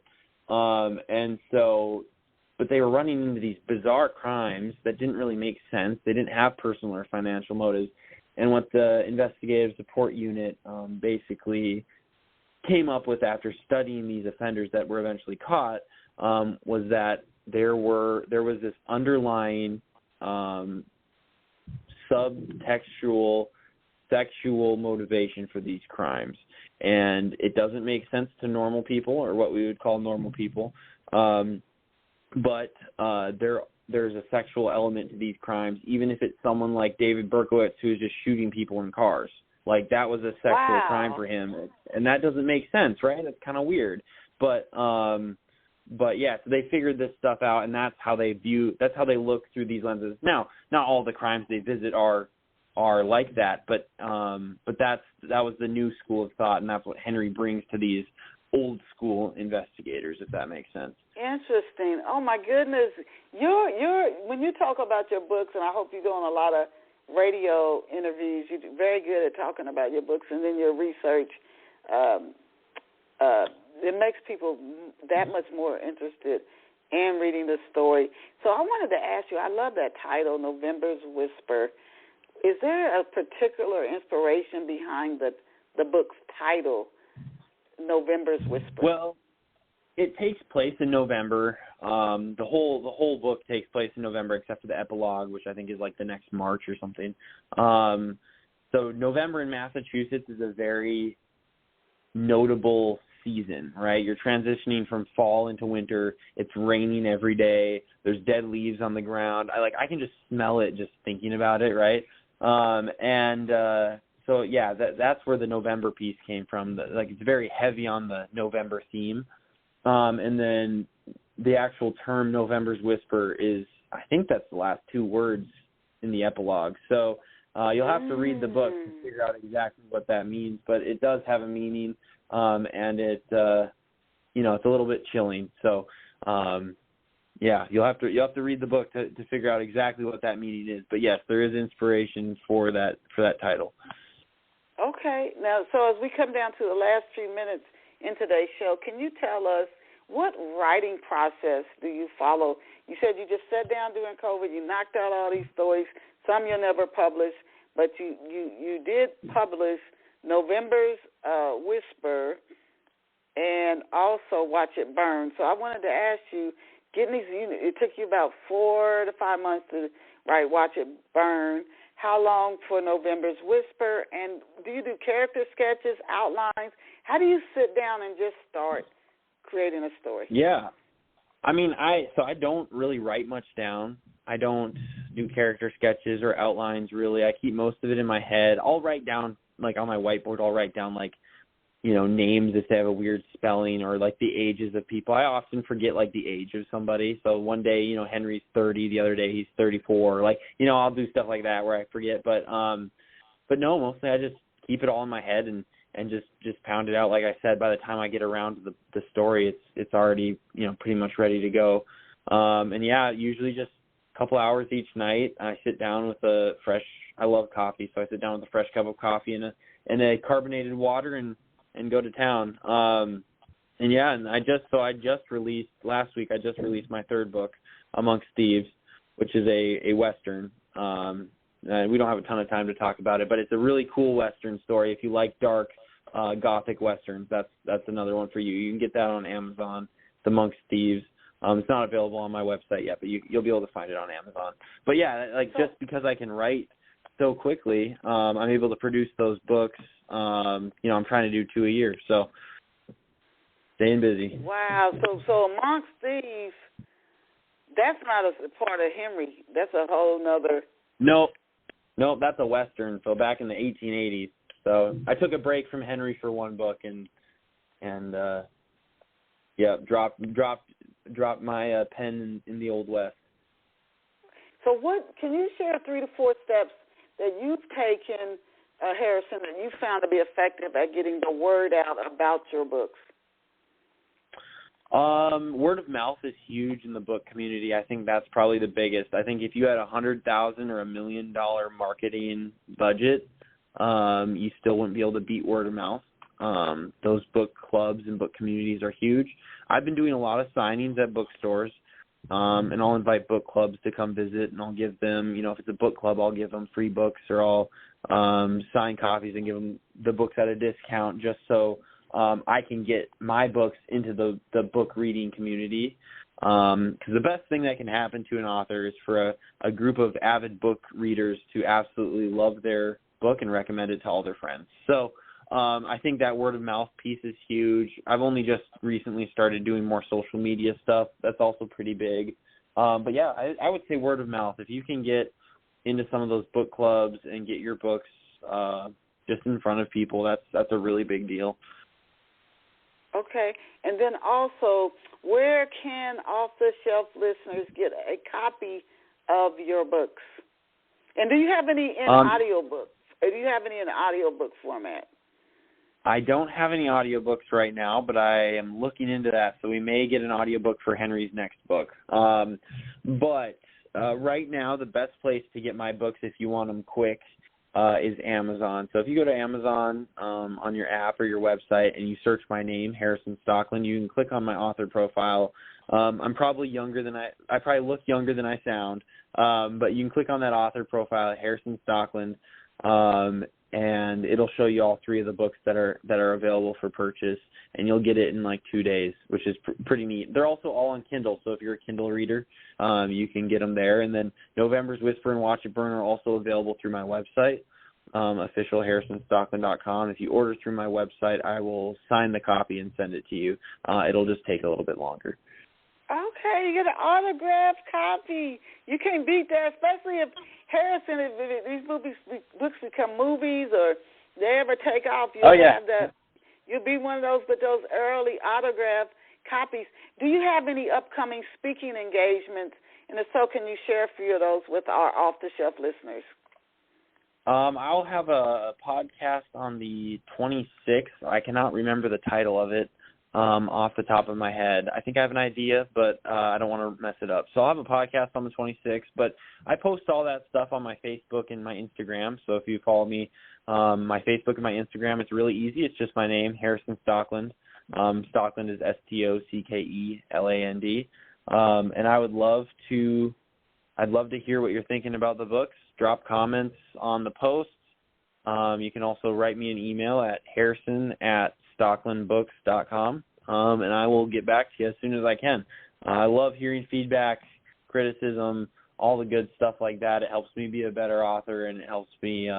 But they were running into these bizarre crimes that didn't really make sense. They didn't have personal or financial motives. And what the investigative support unit basically came up with after studying these offenders that were eventually caught was that there was this underlying subtextual sexual motivation for these crimes. And it doesn't make sense to normal people, or what we would call normal people. But there's a sexual element to these crimes, even if it's someone like David Berkowitz who is just shooting people in cars. Like that was a sexual crime for him, and that doesn't make sense, right? That's kind of weird. But yeah, so they figured this stuff out, and that's how they look through these lenses. Now, not all the crimes they visit are like that, but that was the new school of thought, and that's what Henry brings to these old school investigators, if that makes sense. Interesting. Oh my goodness, you're when you talk about your books, and I hope you go on a lot of radio interviews. You're very good at talking about your books, and then your research. It makes people that much more interested in reading the story. So I wanted to ask you, I love that title, November's Whisper. Is there a particular inspiration behind the book's title, November's Whisper? Well, it takes place in November. The whole book takes place in November, except for the epilogue, which I think is like the next March or something. So November in Massachusetts is a very notable season, right? You're transitioning from fall into winter. It's raining every day. There's dead leaves on the ground. I can just smell it just thinking about it, right? So yeah, that's where the November piece came from. It's very heavy on the November theme. And then the actual term November's Whisper is, I think that's the last two words in the epilogue. So you'll have to read the book to figure out exactly what that means, but it does have a meaning. And it's a little bit chilling. So yeah, you'll have to read the book to figure out exactly what that meaning is. But yes, there is inspiration for that title. Okay. Now, so as we come down to the last few minutes in today's show, can you tell us what writing process do you follow? You said you just sat down during COVID, you knocked out all these stories, some you'll never publish, but you did publish November's Whisper and also Watch It Burn. So I wanted to ask you, it took you about 4 to 5 months to write Watch It Burn. How long for November's Whisper? And do you do character sketches, outlines? How do you sit down and just start creating a story? Yeah. I mean, I don't really write much down. I don't do character sketches or outlines, really. I keep most of it in my head. I'll write down, on my whiteboard, I'll write down, names if they have a weird spelling, or, the ages of people. I often forget, the age of somebody. So one day, Henry's 30. The other day he's 34. I'll do stuff like that where I forget. But no, mostly I just keep it all in my head and just pound it out. Like I said, by the time I get around to the story, it's already, pretty much ready to go. And yeah, usually just a couple hours each night. I sit down with I love coffee, so I sit down with a fresh cup of coffee and a carbonated water and go to town. And yeah, and I just released last week. I just released my third book, Amongst Thieves, which is a Western. And we don't have a ton of time to talk about it, but it's a really cool Western story. If you like dark, Gothic Westerns, that's another one for you. You can get that on Amazon, The Amongst Thieves. It's not available on my website yet, but you'll be able to find it on Amazon. But yeah, just because I can write so quickly, I'm able to produce those books. I'm trying to do 2 a year, so staying busy. Wow. So Amongst Thieves, that's not a part of Henry. That's a whole nother. Nope, that's a Western. So back in the 1880s. So I took a break from Henry for one book, and Yeah, dropped my pen in the Old West. So what can you share 3 to 4 steps that you've taken, Harrison, that you found to be effective at getting the word out about your books? Word of mouth is huge in the book community. I think that's probably the biggest. I think if you had $100,000 or $1 million marketing budget, you still wouldn't be able to beat word of mouth. Those book clubs and book communities are huge. I've been doing a lot of signings at bookstores, and I'll invite book clubs to come visit, and I'll give them, if it's a book club, I'll give them free books, or I'll sign copies and give them the books at a discount just so I can get my books into the book reading community. Because the best thing that can happen to an author is for a group of avid book readers to absolutely love their book and recommend it to all their friends. So I think that word of mouth piece is huge. I've only just recently started doing more social media stuff. That's also pretty big. But yeah, I would say word of mouth. If you can get into some of those book clubs and get your books just in front of people, that's a really big deal. Okay. And then also, where can off-the-shelf listeners get a copy of your books? And do you have any in audiobooks? Or do you have any in audiobook format? I don't have any audiobooks right now, but I am looking into that, so we may get an audiobook for Henry's next book. But right now, the best place to get my books, if you want them quick, is Amazon. So if you go to Amazon on your app or your website and you search my name, Harrison Stockland, you can click on my author profile. I'm probably younger than I probably look younger than I sound, but you can click on that author profile, Harrison Stockland, and it'll show you all 3 of the books that are available for purchase, and you'll get it in like 2 days, which is pretty neat. They're also all on Kindle, so if you're a Kindle reader, you can get them there. And then November's Whisper and Watch It Burn are also available through my website, officialharrisonstockland.com. If you order through my website, I will sign the copy and send it to you. It'll just take a little bit longer. Okay, you get an autographed copy. You can't beat that, especially if Harrison, if these books become movies or they ever take off, have that. You'll be one of those with those early autographed copies. Do you have any upcoming speaking engagements? And if so, can you share a few of those with our off-the-shelf listeners? I'll have a podcast on the 26th. I cannot remember the title of it off the top of my head. I think I have an idea, but I don't want to mess it up. So I'll have a podcast on the 26th, but I post all that stuff on my Facebook and my Instagram. So if you follow me, my Facebook and my Instagram, it's really easy. It's just my name, Harrison Stockland. Stockland is Stockland. And I'd love to hear what you're thinking about the books. Drop comments on the posts. You can also write me an email at harrison@stocklandbooks.com, and I will get back to you as soon as I can. I love hearing feedback, criticism, all the good stuff like that. It helps me be a better author, and it helps me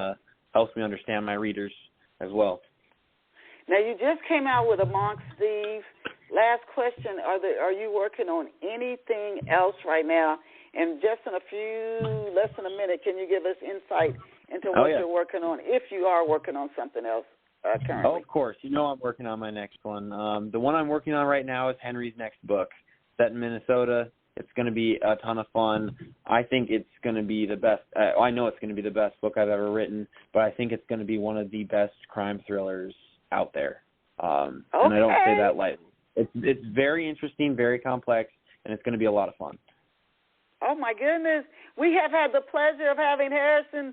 understand my readers as well. Now, you just came out with Amongst Thieves. Last question, are you working on anything else right now? And just in less than a minute, can you give us insight into what you're working on, if you are working on something else currently? Oh, of course. I'm working on my next one. The one I'm working on right now is Henry's next book, set in Minnesota. It's going to be a ton of fun. I think it's going to be the best. I know it's going to be the best book I've ever written, but I think it's going to be one of the best crime thrillers out there. And I don't say that lightly. It's very interesting, very complex, and it's going to be a lot of fun. Oh, my goodness. We have had the pleasure of having Harrison.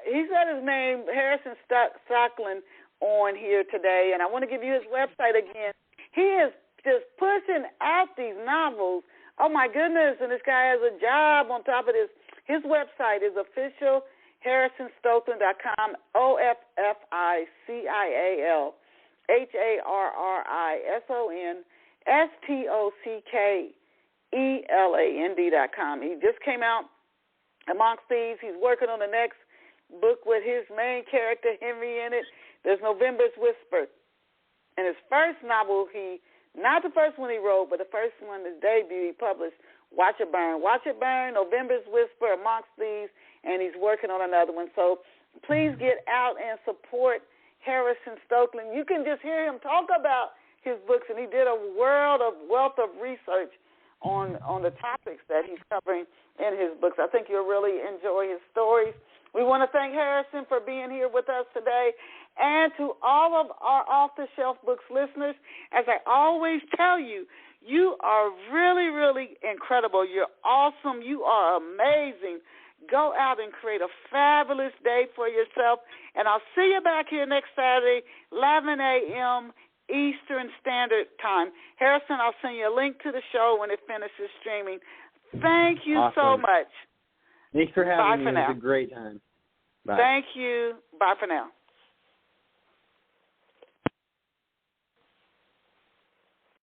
He said his name, Harrison Stockland, on here today, and I want to give you his website again. He is just pushing out these novels. Oh, my goodness, and this guy has a job on top of this. His website is officialharrisonstockland.com, OFFICIALHARRISONSTOCKELAND.com. He just came out Amongst Thieves. He's working on the next book with his main character, Henry, in it. There's November's Whisper. And his first novel, not the first one he wrote, but the first one, his debut, he published, Watch It Burn. Watch It Burn, November's Whisper, Amongst Thieves, and he's working on another one. So please get out and support Harrison Stockland. You can just hear him talk about his books, and he did a wealth of research on the topics that he's covering in his books. I think you'll really enjoy his stories. We want to thank Harrison for being here with us today, and to all of our Off the Shelf Books listeners, as I always tell you, you are really, really incredible. You're awesome. You are amazing. Go out and create a fabulous day for yourself, and I'll see you back here next Saturday, 11 a.m. Eastern Standard Time. Harrison, I'll send you a link to the show when it finishes streaming. Thank you so much. Thanks for having me. Bye for now. It was a great time. Bye. Thank you. Bye for now.